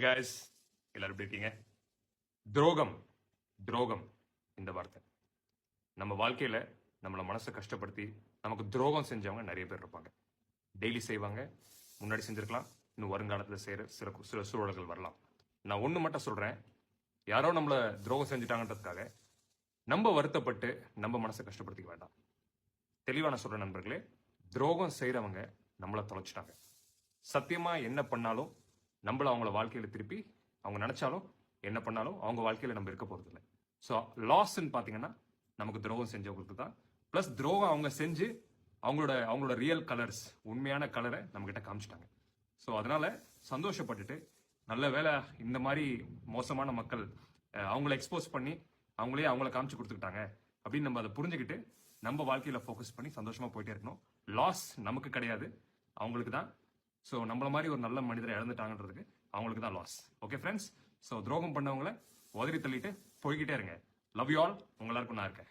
guys, எல்லாரும் எப்படி இருக்கீங்க? துரோகம் துரோகம் இந்த வார்த்தை நம்ம வாழ்க்கையில நம்மள மனசை கஷ்டப்படுத்தி நமக்கு துரோகம் செஞ்சவங்க நிறைய பேர் இருப்பாங்க. டெய்லி செய்வாங்க, முன்னாடி செஞ்சிருக்கலாம், இன்னும் வருங்காலத்தில் செய்யற சில சில சூழல்கள் வரலாம். நான் ஒன்று மட்டும் சொல்றேன், யாரோ நம்மள துரோகம் செஞ்சுட்டாங்கன்றதுக்காக நம்ம வருத்தப்பட்டு நம்ம மனசை கஷ்டப்படுத்திக்க வேண்டாம். தெளிவான சொல்ற நண்பர்களே, துரோகம் செய்யறவங்க நம்மளை தொலைச்சிட்டாங்க. சத்தியமா என்ன பண்ணாலும் நம்மள அவங்கள வாழ்க்கையில திருப்பி அவங்க நினைச்சாலும் என்ன பண்ணாலும் அவங்க வாழ்க்கையில நம்ம இருக்க போறது இல்லை. ஸோ லாஸ்ன்னு பாத்தீங்கன்னா நமக்கு துரோகம் செஞ்சவங்களுக்கு தான். பிளஸ் துரோகம் அவங்க செஞ்சு அவங்களோட ரியல் கலர்ஸ், உண்மையான கலரை நம்ம கிட்ட காமிச்சிட்டாங்க. ஸோ அதனால சந்தோஷப்பட்டுட்டு, நல்ல வேலை இந்த மாதிரி மோசமான மக்கள் அவங்கள எக்ஸ்போஸ் பண்ணி அவங்கள காமிச்சு கொடுத்துக்கிட்டாங்க அப்படின்னு நம்ம அதை புரிஞ்சுக்கிட்டு நம்ம வாழ்க்கையில ஃபோக்கஸ் பண்ணி சந்தோஷமா போயிட்டே இருக்கணும். லாஸ் நமக்கு கிடையாது, அவங்களுக்கு தான். ஸோ நம்மள மாதிரி ஒரு நல்ல மனிதரை இழந்துட்டாங்கன்றதுக்கு அவங்களுக்கு தான் லாஸ். ஓகே ஃப்ரெண்ட்ஸ், ஸோ துரோகம் பண்ணவங்களை உதறி தள்ளிட்டு போய்கிட்டே இருங்க. Love you all. உங்க எல்லாருக்கும் நான் இருக்கேன்.